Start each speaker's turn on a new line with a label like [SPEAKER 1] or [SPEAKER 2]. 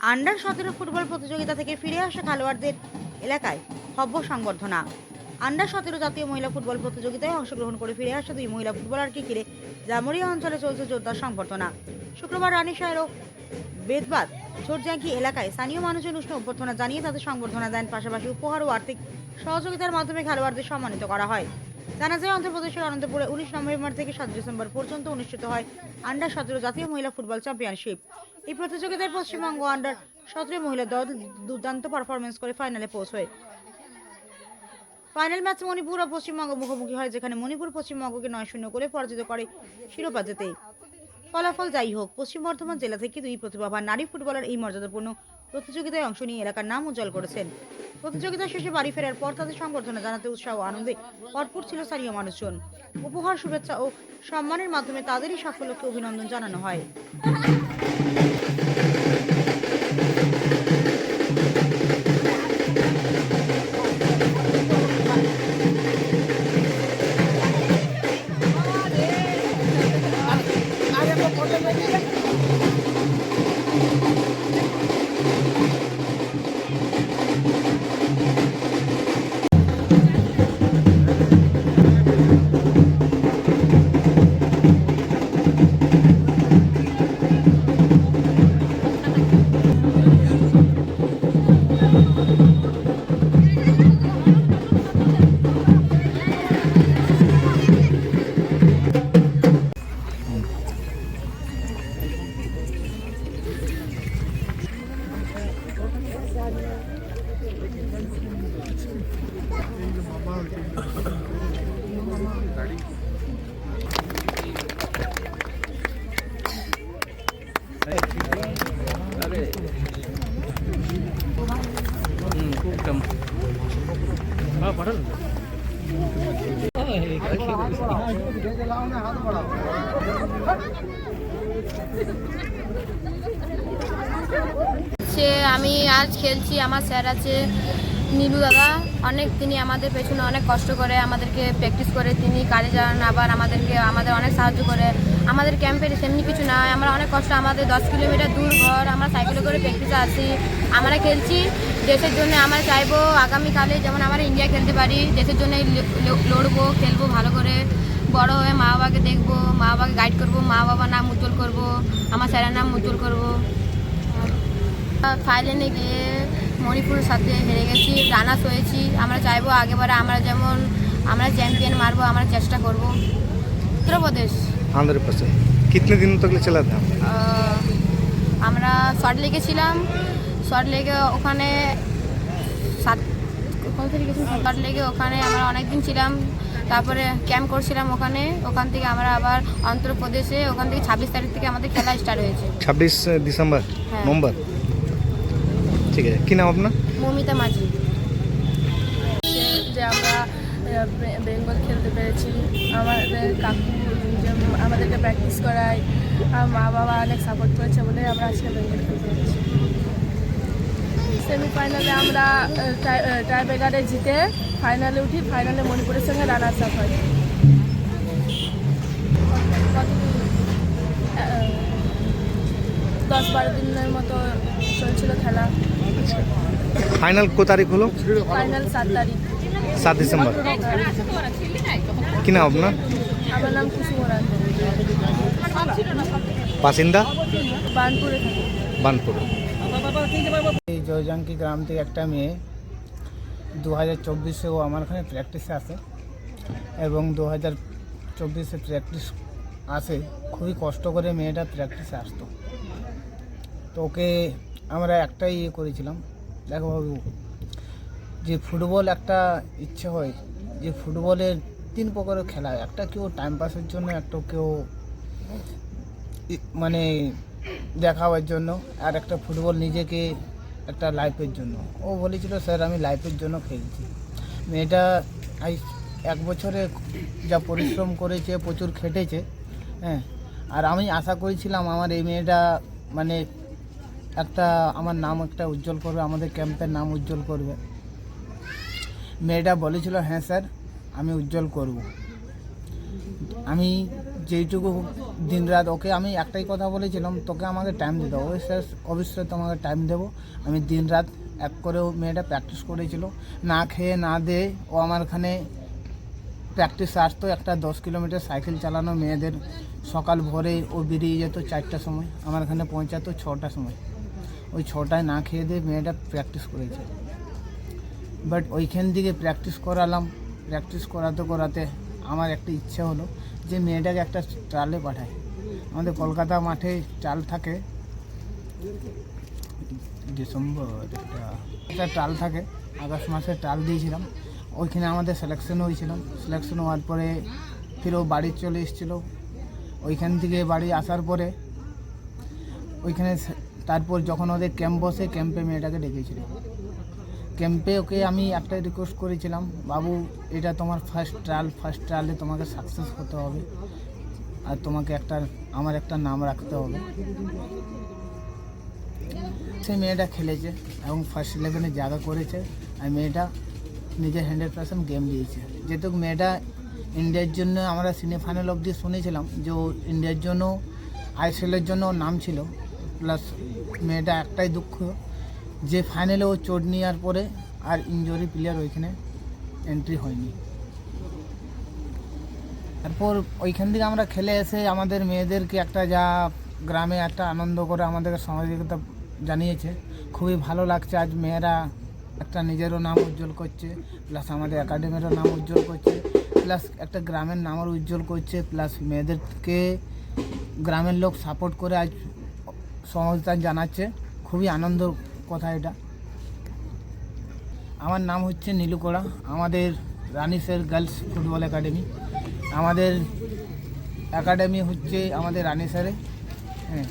[SPEAKER 1] আন্ডার-17 football প্রতিযোগিতা থেকে ফিরে আসা খেলোয়াড়দের এলাকায় ভব্য সংবর্ধনা। আন্ডার-17 জাতীয় মহিলা ফুটবল প্রতিযোগিতায় অংশগ্রহণ করে ফিরে আসা দুই মহিলা ফুটবলারকে ঘিরে জামুরিয়া অঞ্চলে চলছে জোরদার সংবর্ধনা। শুক্রবার রানীশাহের ও বেদবাদ ঝোরজাঙ্কি এলাকায় স্থানীয় মানুষজন উষ্ণ অভ্যর্থনা জানিয়ে তাদের সংবর্ধনা দেন, পাশাপাশি উপহার ও আর্থিক সহযোগিতার মাধ্যমে খেলোয়াড়দের সম্মানিত করা হয়। জানা যায়, অন্ধ্রপ্রদেশের অনন্তপুরে 19 নভেম্বর থেকে 7 ডিসেম্বর পর্যন্ত অনুষ্ঠিত হয় আন্ডার-17 জাতীয় মহিলা ফুটবল চ্যাম্পিয়নশিপ। এই প্রতিযোগিতায় পশ্চিমবঙ্গ আন্ডার-17 মহিলা দল দুর্দান্ত পারফরমেন্স করে ফাইনালে পৌঁছয়। ফাইনাল ম্যাচ মণিপুর ও পশ্চিমবঙ্গ মুখোমুখি হয়, যেখানে মণিপুর পশ্চিমবঙ্গকে 9-0 করে পরাজিত করে শিরোপা জেতে। ফলাফল যাই হোক, পশ্চিম বর্ধমান জেলা থেকে দুই প্রতিভাবান নারী ফুটবলার এই মর্যাদাপূর্ণ প্রতিযোগিতায় অংশ নিয়ে এলাকার নাম উজ্জ্বল করেছেন। প্রতিযোগিতা শেষে বাড়ি ফেরার পর তাদের সংবর্ধনা জানাতে উৎসাহ ও আনন্দে ভরপুর ছিল স্থানীয় মানুষজন। উপহার, শুভেচ্ছা ও সম্মানের মাধ্যমে তাদেরই সাফল্যকে অভিনন্দন জানানো হয়।
[SPEAKER 2] আমি আজ খেলছি, আমার স্যার আছে নীলু দাদা, তিনি আমাদের পেছনে অনেক কষ্ট করে আমাদেরকে প্র্যাকটিস করে, তিনি কাজে যান, আবার আমাদের অনেক সাহায্য করে। আমাদের ক্যাম্পের সেমনি কিছু নয়, আমরা অনেক কষ্ট, আমাদের 10 কিলোমিটার দূর ঘর, আমরা সাইকেলে করে প্র্যাকটিসে আসি, আমরা খেলছি দেশের জন্য। আমরা চাইবো আগামীকালে যেমন আমরা ইন্ডিয়া খেলতে পারি, দেশের জন্য লড়বো, খেলবো ভালো করে, বড় হয়ে মা বাবাকে দেখবো, মা বাবাকে গাইড করবো, মা বাবার নাম উজ্জ্বল করবো, আমার স্যারের নাম উজ্জ্বল করবো। ফাইনালে গিয়ে মণিপুরের সাথে হেরে গেছি, রানার্স হয়েছি। আমরা চাইবো আগেবারে আমরা চ্যাম্পিয়ন মারবো, আমরা চেষ্টা করব। উত্তরপ্রদেশ।
[SPEAKER 3] आंध्र प्रदेश। कितने दिनों तक चला था?
[SPEAKER 2] আমরা শর্ট লেগে ছিলাম, শর্ট লেগে ওখানে শর্ট লেগে ওখানে আমরা অনেক দিন ছিলাম, তারপরে ক্যাম্প করছিলাম ওখান থেকে আমরা আবার অন্ধ্রপ্রদেশে, ওখান থেকে 26 তারিখ থেকে আমাদের খেলা স্টার্ট হয়েছে।
[SPEAKER 3] 26 दिसंबर नवंबर। ঠিক আছে, কি নাম আপনার?
[SPEAKER 2] মমিতা মাঝি।
[SPEAKER 4] যে আমরা বেঙ্গল খেলতে পেরেছি, আমাদের কাকু যে আমাদেরকে প্র্যাকটিস করায়, আর মা বাবা অনেক সাপোর্ট করেছে বলে আমরা আজকে বেঙ্গল খেলতে পেরেছি। সেমিফাইনালে আমরা টাইব্রেকারে জিতে ফাইনালে উঠি, ফাইনালে মণিপুরের সঙ্গে রানার্স আপ হয়। 10-12 দিনের মতো চলছিল খেলা।
[SPEAKER 3] ফাইনাল কত তারিখ হলো?
[SPEAKER 4] ফাইনাল 7 তারিখ,
[SPEAKER 3] 7 ডিসেম্বর। কি নাম আপনার?
[SPEAKER 4] আমার নাম কুসুম ওরান,
[SPEAKER 3] বাসিন্দা?
[SPEAKER 4] বানপুরে থাকি।
[SPEAKER 3] বানপুর।
[SPEAKER 5] এই জয়জাঙ্কি গ্রাম থেকে একটা মেয়ে 2024-এ ও আমার এখানে প্র্যাকটিসে আসে, এবং 2024-এ প্র্যাকটিস আসে, খুবই কষ্ট করে মেয়েটা প্র্যাকটিসে আসতো। তো ওকে আমরা একটাই করেছিলাম, দেখো বাবু, যে ফুটবল একটা ইচ্ছে হয়, যে ফুটবলের 3 প্রকারের খেলা, একটা কেউ টাইম পাসের জন্য, একটা কেউ মানে দেখাবার জন্য, আর একটা ফুটবল নিজেকে একটা লাইফের জন্য। ও বলেছিল, স্যার আমি লাইফের জন্য খেলছি। মেয়েটা 1 বছরে যা পরিশ্রম করেছে, প্রচুর খেটেছে, হ্যাঁ। আর আমি আশা করেছিলাম আমার এই মেয়েটা মানে আমার নাম একটা উজ্জ্বল করবে, আমাদের ক্যাম্পের নাম উজ্জ্বল করবে। মেয়েটা বলেছিল, হ্যাঁ স্যার আমি উজ্জ্বল করব। আমি যেইটুকু দিনরাত ওকে আমি একটাই কথা বলেছিলাম, তোকে আমাকে টাইম দিতে হবে। স্যার অবশ্যই তোমাকে টাইম দেবো। আমি দিনরাত এক করেও মেয়েটা প্র্যাকটিস করেছিল, না খেয়ে না দে ও আমার এখানে প্র্যাকটিস আসতো। একটা 10 কিলোমিটার সাইকেল চালানো মেয়েদের, সকাল ভোরে ও বেরিয়ে যেত 4টার সময়, আমার এখানে পৌঁছাতো 6টার সময়। ওই 6টায় না খেয়ে দিয়ে মেয়েটা প্র্যাকটিস করেছে। বাট ওইখান থেকে প্র্যাকটিস করালাম, প্র্যাকটিস করাতে করাতে আমার একটা ইচ্ছে হলো যে মেয়েটাকে একটা ট্রালে পাঠায়। আমাদের কলকাতা মাঠে ট্রাল থাকে, ডিসেম্বর একটা ট্রাল থাকে, আগস্ট মাসে ট্রাল দিয়েছিলাম। ওইখানে আমাদের সিলেকশন হয়েছিলাম। সিলেকশন হওয়ার পরে ফির ও বাড়ি চলে এসেছিলো। ওইখান থেকে বাড়ি আসার পরে ওইখানে তারপর যখন ওদের ক্যাম্প বসে, ক্যাম্পে মেয়েটাকে ডেকেছিল। ক্যাম্পে ওকে আমি একটাই রিকোয়েস্ট করেছিলাম, বাবু এটা তোমার ফার্স্ট ট্রায়ালে তোমাকে সাকসেস হতে হবে, আর তোমাকে আমার একটা নাম রাখতে হবে। সেই মেয়েটা খেলেছে এবং ফার্স্ট 11-এ জায়গা করেছে, আর মেয়েটা নিজের 100% গেম দিয়েছে। যেহেতু মেয়েটা ইন্ডিয়ার জন্য, আমরা সেমিফাইনাল অবধি শুনেছিলাম যে ও ইন্ডিয়ার জন্য ISL-এর জন্য ওর নাম ছিল। প্লাস মেয়েটা একটাই দুঃখ যে ফাইনালে ও চোট নেওয়ার পরে আর ইনজুরি প্লেয়ার ওইখানে এন্ট্রি হয়নি। তারপর ওইখান থেকে আমরা খেলে এসে আমাদের মেয়েদেরকে একটা যা গ্রামে একটা আনন্দ করে আমাদেরকে সহযোগিতা জানিয়েছে, খুবই ভালো লাগছে। আজ মেয়েরা একটা নিজেরও নাম উজ্জ্বল করছে, প্লাস আমাদের একাডেমিরও নাম উজ্জ্বল করছে, প্লাস একটা গ্রামের নামও উজ্জ্বল করছে, প্লাস মেয়েদেরকে গ্রামের লোক সাপোর্ট করে আজ সহযোগিতা জানাচ্ছে। খুবই আনন্দের কথা এটা। আমার নাম হচ্ছে নীলু কোড়া, আমাদের রানিসের গার্লস ফুটবল একাডেমি। আমাদের একাডেমি হচ্ছে আমাদের রানিসেরে। হ্যাঁ।